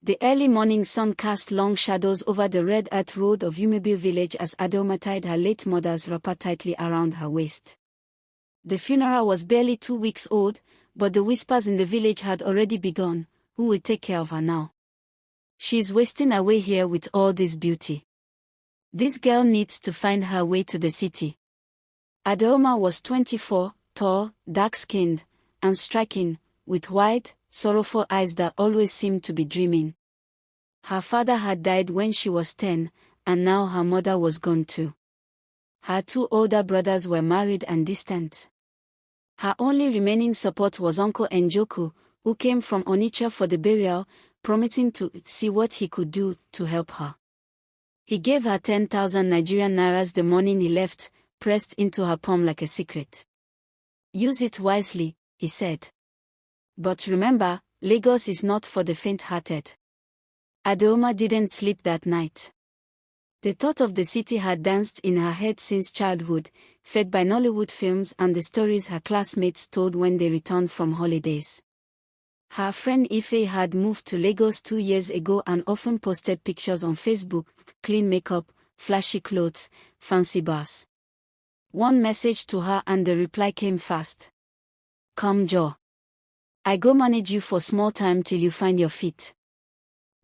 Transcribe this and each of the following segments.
The early morning sun cast long shadows over the red earth road of Umebe village as Adaoma tied her late mother's wrapper tightly around her waist. The funeral was barely 2 weeks old, but the whispers in the village had already begun. Who will take care of her now? She's wasting away here with all this beauty. This girl needs to find her way to the city. Adaoma was 24, tall, dark-skinned, and striking, with wide, sorrowful eyes that always seemed to be dreaming. Her father had died when she was 10, and now her mother was gone too. Her 2 older brothers were married and distant. Her only remaining support was Uncle Njoku, who came from Onitsha for the burial, promising to see what he could do to help her. He gave her 10,000 Nigerian nairas the morning he left, pressed into her palm like a secret. Use it wisely, he said. But remember, Lagos is not for the faint-hearted. Adaoma didn't sleep that night. The thought of the city had danced in her head since childhood, fed by Nollywood films and the stories her classmates told when they returned from holidays. Her friend Ife had moved to Lagos 2 years ago and often posted pictures on Facebook, clean makeup, flashy clothes, fancy bars. One message to her and the reply came fast. Come Jo. I go manage you for small time till you find your feet.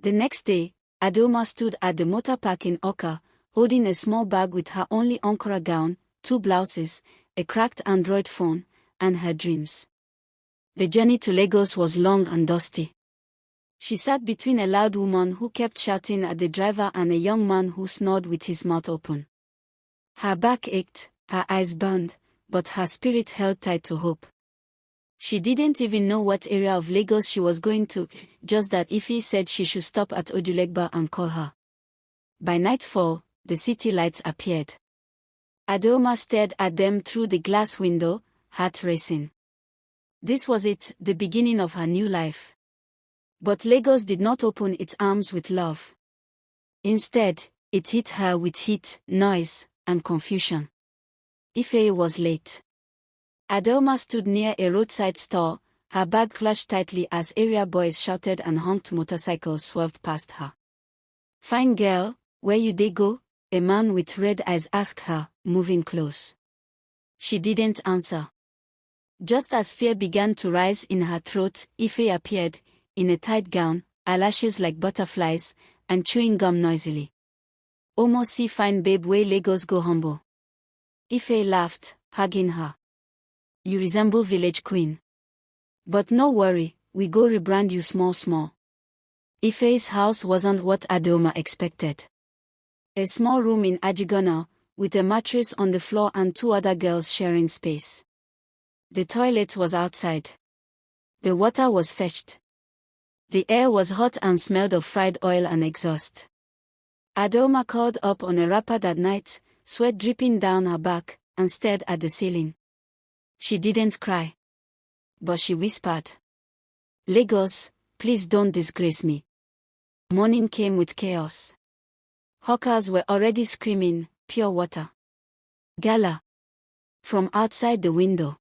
The next day, Adaoma stood at the motor park in Oka, holding a small bag with her only Ankara gown, 2 blouses, a cracked Android phone, and her dreams. The journey to Lagos was long and dusty. She sat between a loud woman who kept shouting at the driver and a young man who snored with his mouth open. Her back ached, her eyes burned, but her spirit held tight to hope. She didn't even know what area of Lagos she was going to, just that Ife said she should stop at Odulegba and call her. By nightfall, the city lights appeared. Adaoma stared at them through the glass window, heart racing. This was it, the beginning of her new life. But Lagos did not open its arms with love. Instead, it hit her with heat, noise, and confusion. Ife was late. Adaoma stood near a roadside stall, her bag clutched tightly as area boys shouted and honked motorcycles swerved past her. Fine girl, where you dey go? A man with red eyes asked her, moving close. She didn't answer. Just as fear began to rise in her throat, Ife appeared, in a tight gown, eyelashes like butterflies, and chewing gum noisily. Omo see fine babe way Lagos go humble. Ife laughed, hugging her. You resemble village queen. But no worry, we go rebrand you small. Ife's house wasn't what Adaoma expected. A small room in Ajigona, with a mattress on the floor and 2 other girls sharing space. The toilet was outside. The water was fetched. The air was hot and smelled of fried oil and exhaust. Adaoma curled up on a wrapper that night, sweat dripping down her back, and stared at the ceiling. She didn't cry. But she whispered. Lagos, please don't disgrace me. Morning came with chaos. Hawkers were already screaming, pure water. Gala. From outside the window.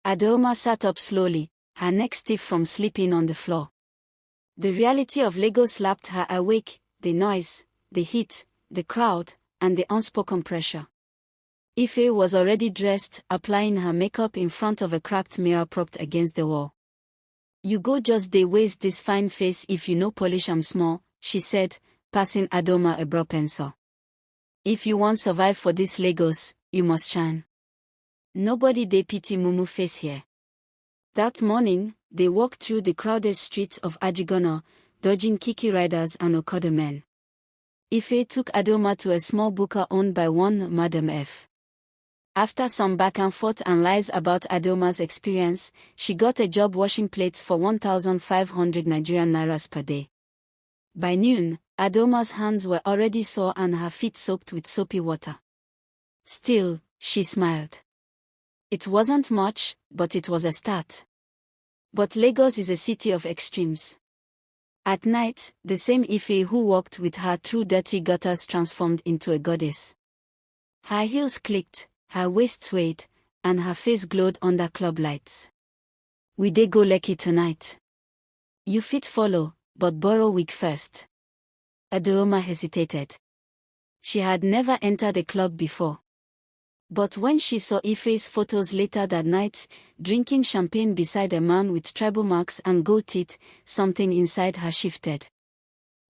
Adaoma sat up slowly, her neck stiff from sleeping on the floor. The reality of Lagos slapped her awake, the noise, the heat, the crowd, and the unspoken pressure. Ife was already dressed, applying her makeup in front of a cracked mirror propped against the wall. You go just dey waste this fine face if you no polish am small, she said, passing Adaoma a brow pencil. If you want survive for this Lagos, you must shine. Nobody dey pity mumu face here. That morning, they walked through the crowded streets of Ajigona, dodging Kiki riders and Okada men. Ife took Adaoma to a small buka owned by one Madam F. After some back and forth and lies about Adaoma's experience, she got a job washing plates for 1,500 Nigerian nairas per day. By noon, Adaoma's hands were already sore and her feet soaked with soapy water. Still, she smiled. It wasn't much, but it was a start. But Lagos is a city of extremes. At night, the same Ife who walked with her through dirty gutters transformed into a goddess. Her heels clicked, her waist swayed, and her face glowed under club lights. We dey go Lekki tonight. You fit follow, but borrow wig first. Adaoma hesitated. She had never entered a club before. But when she saw Ife's photos later that night, drinking champagne beside a man with tribal marks and gold teeth, something inside her shifted.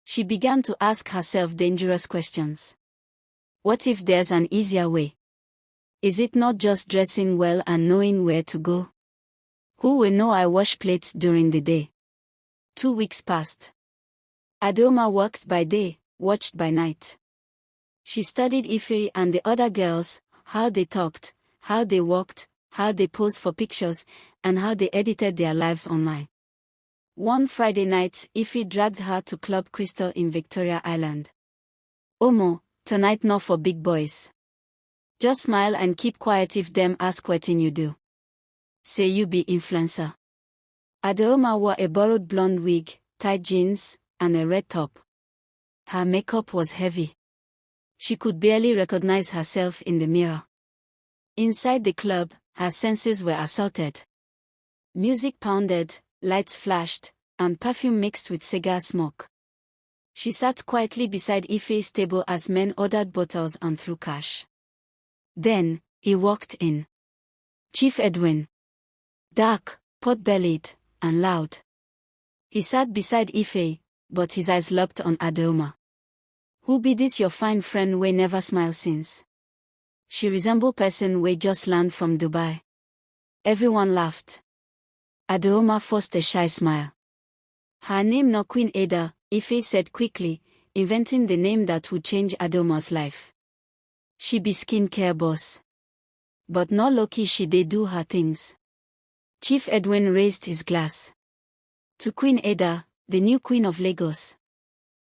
She began to ask herself dangerous questions. What if there's an easier way? Is it not just dressing well and knowing where to go? Who will know I wash plates during the day? 2 weeks passed. Adaoma worked by day, watched by night. She studied Ife and the other girls, how they talked, how they walked, how they posed for pictures, and how they edited their lives online. One Friday night, Ife dragged her to Club Crystal in Victoria Island. Omo, tonight not for big boys. Just smile and keep quiet if them ask wetin you do. Say you be influencer. Adaoma wore a borrowed blonde wig, tight jeans, and a red top. Her makeup was heavy. She could barely recognize herself in the mirror. Inside the club, her senses were assaulted. Music pounded, lights flashed, and perfume mixed with cigar smoke. She sat quietly beside Ife's table as men ordered bottles and threw cash. Then, he walked in. Chief Edwin. Dark, pot-bellied, and loud. He sat beside Ife, but his eyes locked on Adaoma. Who be this your fine friend wey never smile since? She resemble person wey just land from Dubai. Everyone laughed. Adaoma forced a shy smile. Her name no Queen Ada, Ife said quickly, inventing the name that would change Adoma's life. She be skincare boss. But no lucky she dey do her things. Chief Edwin raised his glass. To Queen Ada, the new queen of Lagos.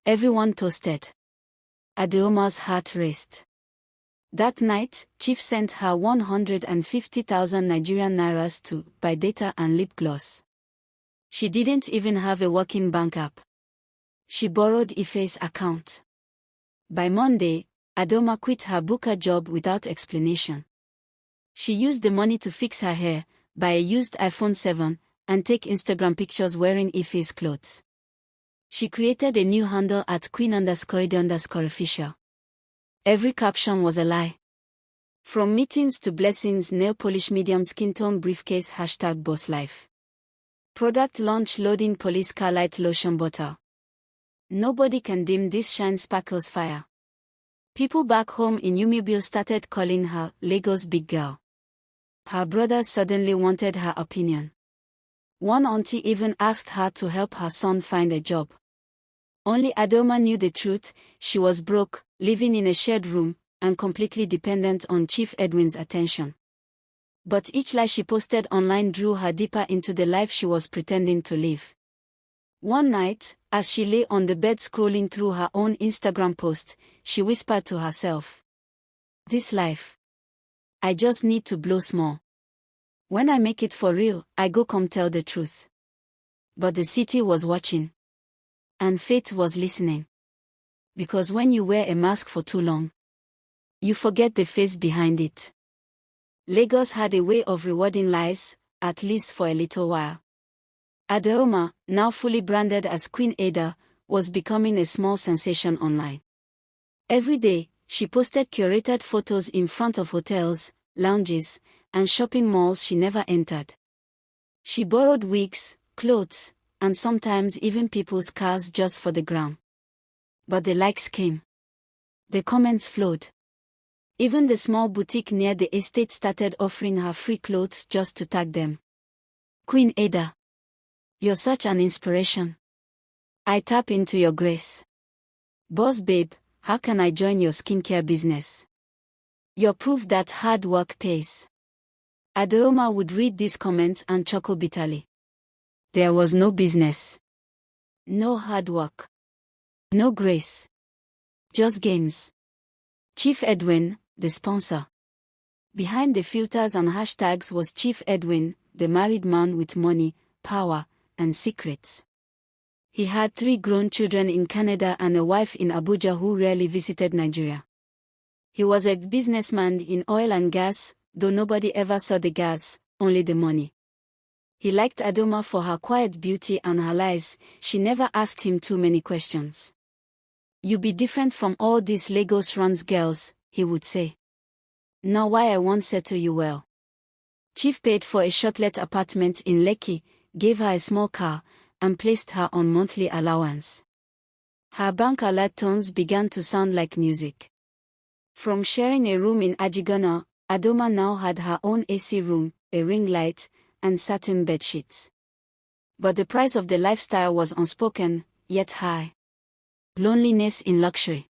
Everyone toasted. Adaoma's heart raced. That night, Chief sent her 150,000 Nigerian nairas to buy data and lip gloss. She didn't even have a working bank app. She borrowed Ife's account. By Monday, Adaoma quit her booker job without explanation. She used the money to fix her hair, buy a used iPhone 7, and take Instagram pictures wearing Ife's clothes. She created a new handle at queen_id_official. Every caption was a lie. From meetings to blessings, nail polish medium skin tone briefcase #bosslife. Product launch loading police car light lotion bottle. Nobody can dim this shine sparkles fire. People back home in Umibile started calling her Lagos big girl. Her brothers suddenly wanted her opinion. One auntie even asked her to help her son find a job. Only Adaoma knew the truth. She was broke, living in a shared room, and completely dependent on Chief Edwin's attention. But each lie she posted online drew her deeper into the life she was pretending to live. One night, as she lay on the bed scrolling through her own Instagram post, she whispered to herself, "This life. I just need to blow small. When I make it for real, I go come tell the truth." But the city was watching. And fate was listening. Because when you wear a mask for too long, you forget the face behind it. Lagos had a way of rewarding lies, at least for a little while. Adaoma, now fully branded as Queen Ada, was becoming a small sensation online. Every day, she posted curated photos in front of hotels, lounges, and shopping malls she never entered. She borrowed wigs, clothes, and sometimes even people's cars just for the gram. But the likes came. The comments flowed. Even the small boutique near the estate started offering her free clothes just to tag them. "Queen Ada. You're such an inspiration. I tap into your grace. Boss babe, how can I join your skincare business? You're proof that hard work pays." Adaoma would read these comments and chuckle bitterly. There was no business. No hard work. No grace. Just games. Chief Edwin, the sponsor. Behind the filters and hashtags was Chief Edwin, the married man with money, power, and secrets. He had 3 grown children in Canada and a wife in Abuja who rarely visited Nigeria. He was a businessman in oil and gas, though nobody ever saw the gas, only the money. He liked Adaoma for her quiet beauty and her lies. She never asked him too many questions. "You be different from all these Lagos runs girls," he would say. "Now why I won't settle you well." Chief paid for a shortlet apartment in Lekki, gave her a small car, and placed her on monthly allowance. Her bank alert tones began to sound like music. From sharing a room in Ajigona, Adaoma now had her own AC room, a ring light, and satin bedsheets. But the price of the lifestyle was unspoken, yet high. Loneliness in luxury.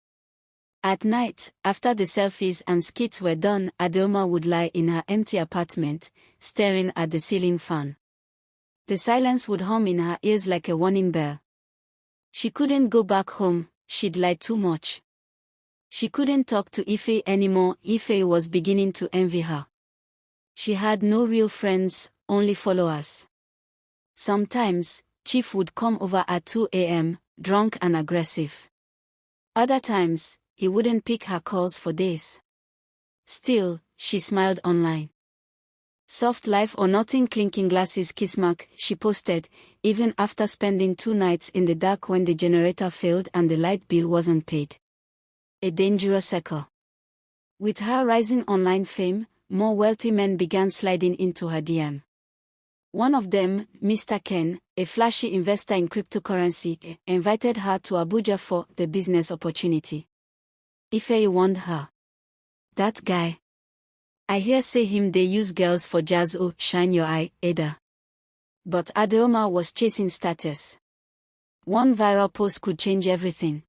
At night, after the selfies and skits were done, Adaoma would lie in her empty apartment, staring at the ceiling fan. The silence would hum in her ears like a warning bell. She couldn't go back home, she'd lied too much. She couldn't talk to Ife anymore. Ife was beginning to envy her. She had no real friends, only followers. Sometimes, Chief would come over at 2 a.m., drunk and aggressive. Other times, he wouldn't pick her calls for days. Still, she smiled online. "Soft life or nothing, clinking glasses kissmark," she posted, even after spending 2 nights in the dark when the generator failed and the light bill wasn't paid. A dangerous circle. With her rising online fame, more wealthy men began sliding into her DM. One of them, Mr. Ken, a flashy investor in cryptocurrency, invited her to Abuja for the business opportunity. Ife warned her. "That guy. I hear say him they use girls for jazz. Oh, shine your eye, Ada." But Adaoma was chasing status. One viral post could change everything.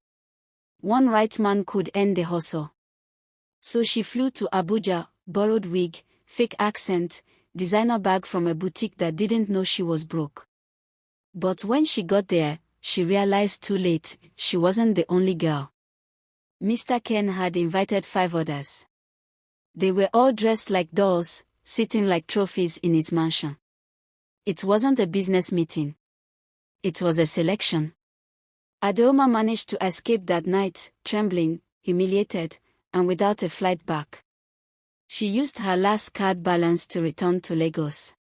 One right man could end the hustle. So she flew to Abuja, borrowed wig, fake accent, designer bag from a boutique that didn't know she was broke. But when she got there, she realized too late, she wasn't the only girl. Mr. Ken had invited 5 others. They were all dressed like dolls, sitting like trophies in his mansion. It wasn't a business meeting. It was a selection. Adaoma managed to escape that night, trembling, humiliated, and without a flight back. She used her last card balance to return to Lagos.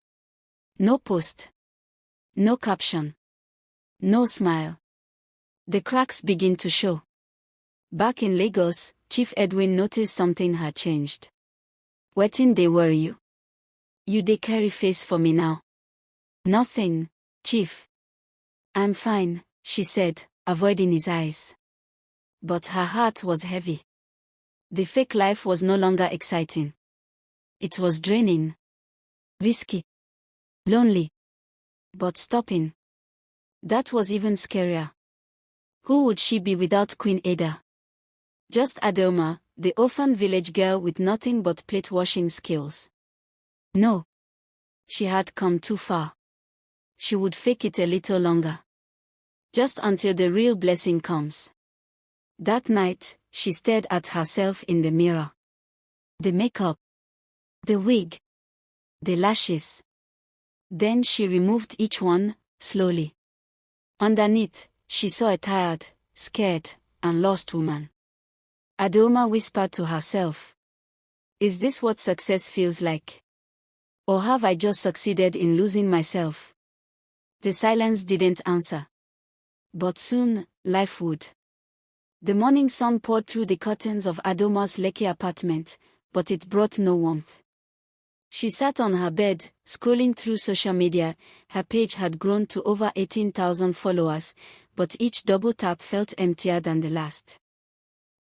No post. No caption. No smile. The cracks begin to show. Back in Lagos, Chief Edwin noticed something had changed. "Wetin dey worry you? You dey carry face for me now." "Nothing, Chief. I'm fine," she said, avoiding his eyes. But her heart was heavy. The fake life was no longer exciting. It was draining. Risky. Lonely. But stopping. That was even scarier. Who would she be without Queen Ada? Just Adaoma, the orphan village girl with nothing but plate washing skills. No. She had come too far. She would fake it a little longer. Just until the real blessing comes. That night, she stared at herself in the mirror. The makeup. The wig. The lashes. Then she removed each one, slowly. Underneath, she saw a tired, scared, and lost woman. Adaoma whispered to herself. "Is this what success feels like? Or have I just succeeded in losing myself?" The silence didn't answer. But soon, life would. The morning sun poured through the curtains of Adaoma's Lekki apartment, but it brought no warmth. She sat on her bed, scrolling through social media. Her page had grown to over 18,000 followers, but each double tap felt emptier than the last.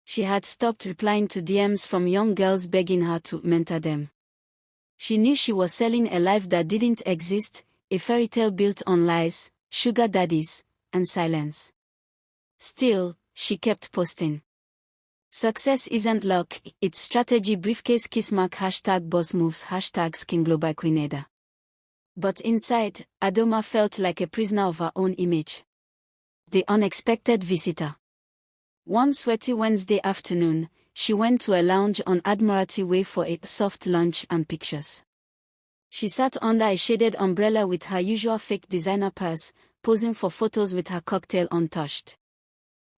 She had stopped replying to DMs from young girls begging her to mentor them. She knew she was selling a life that didn't exist, a fairy tale built on lies, sugar daddies, and silence. Still, she kept posting. Success isn't luck, it's strategy. Briefcase kissmark #boss moves #skin by Queen Ada. But inside, Adaoma felt like a prisoner of her own image. The unexpected visitor. One sweaty Wednesday afternoon, she went to a lounge on Admiralty Way for a soft lunch and pictures. She sat under a shaded umbrella with her usual fake designer purse, posing for photos with her cocktail untouched.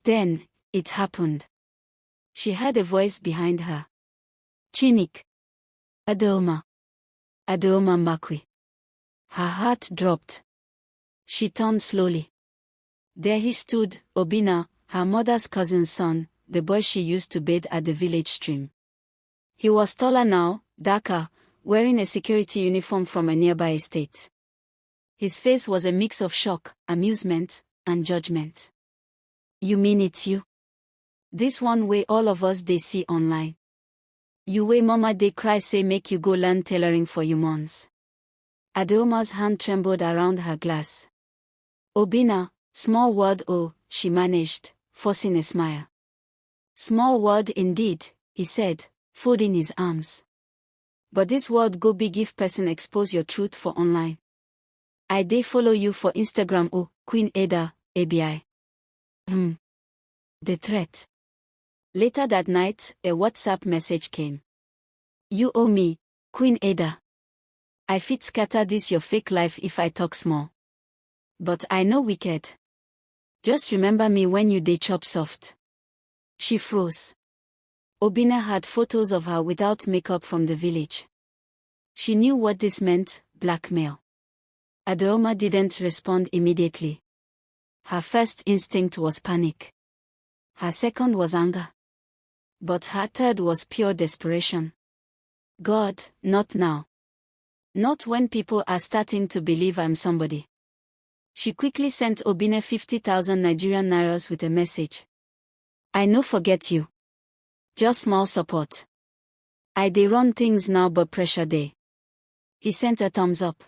Then, it happened. She heard a voice behind her. "Chinik. Adaoma. Adaoma Makwi. Her heart dropped. She turned slowly. There he stood, Obinna, her mother's cousin's son, the boy she used to bathe at the village stream. He was taller now, darker, wearing a security uniform from a nearby estate. His face was a mix of shock, amusement, and judgment. You mean it's you? This one way all of us they see online. You way mama they cry say make you go learn tailoring for you mons. Adaoma's hand trembled around her glass. Obinna, small word oh, she managed, forcing a smile. Small word indeed, he said, folding his arms. But this word go big if person expose your truth for online. I dey follow you for Instagram oh, Queen Ada, ABI. The threat. Later that night, a WhatsApp message came. You owe me, Queen Ada. I fit scatter this your fake life if I talk small. But I no wicked. Just remember me when you dey chop soft. She froze. Obinna had photos of her without makeup from the village. She knew what this meant, blackmail. Adaoma didn't respond immediately. Her first instinct was panic. Her second was anger. But her third was pure desperation. God, not now. Not when people are starting to believe I'm somebody. She quickly sent Obinna 50,000 Nigerian nairas with a message. I no forget you. Just small support. I dey run things now but pressure dey. He sent a thumbs up.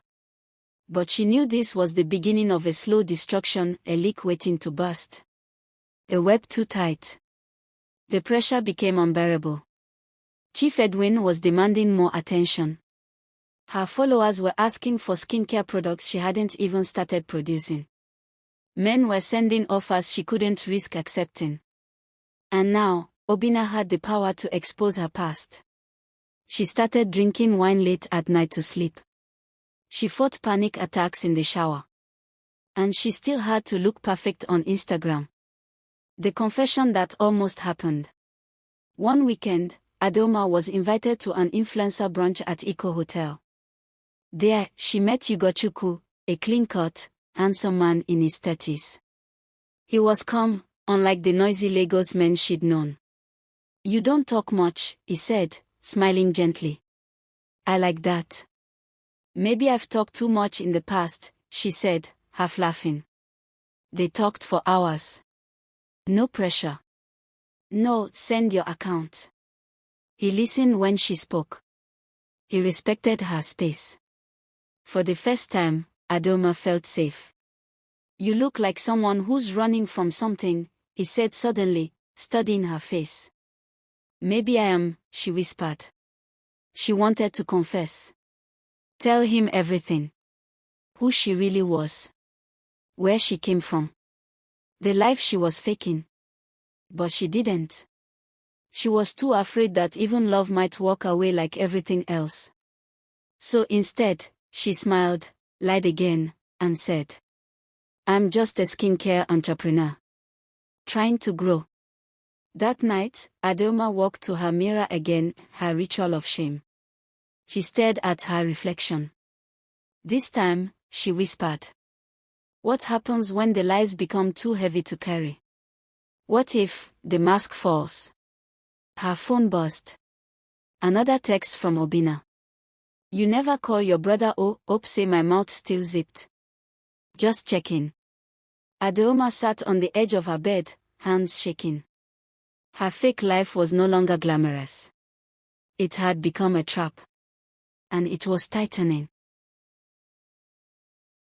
But she knew this was the beginning of a slow destruction, a leak waiting to burst. A web too tight. The pressure became unbearable. Chief Edwin was demanding more attention. Her followers were asking for skincare products she hadn't even started producing. Men were sending offers she couldn't risk accepting. And now, Obinna had the power to expose her past. She started drinking wine late at night to sleep. She fought panic attacks in the shower. And she still had to look perfect on Instagram. The confession that almost happened. One weekend, Adaoma was invited to an influencer brunch at Eco Hotel. There, she met Ugochukwu, a clean-cut, handsome man in his 30s. He was calm, unlike the noisy Lagos men she'd known. You don't talk much, he said, smiling gently. I like that. Maybe I've talked too much in the past, she said, half laughing. They talked for hours. No pressure. No, send your account. He listened when she spoke. He respected her space. For the first time, Adaoma felt safe. You look like someone who's running from something, he said suddenly, studying her face. Maybe I am, she whispered. She wanted to confess. Tell him everything. Who she really was. Where she came from. The life she was faking. But she didn't. She was too afraid that even love might walk away like everything else. So instead, she smiled, lied again, and said, I'm just a skincare entrepreneur. Trying to grow. That night, Adaoma walked to her mirror again, her ritual of shame. She stared at her reflection. This time, she whispered. What happens when the lies become too heavy to carry? What if the mask falls? Her phone buzzed. Another text from Obinna. You never call your brother hope say my mouth still zipped. Just checking. Adaoma sat on the edge of her bed, hands shaking. Her fake life was no longer glamorous. It had become a trap. And it was tightening.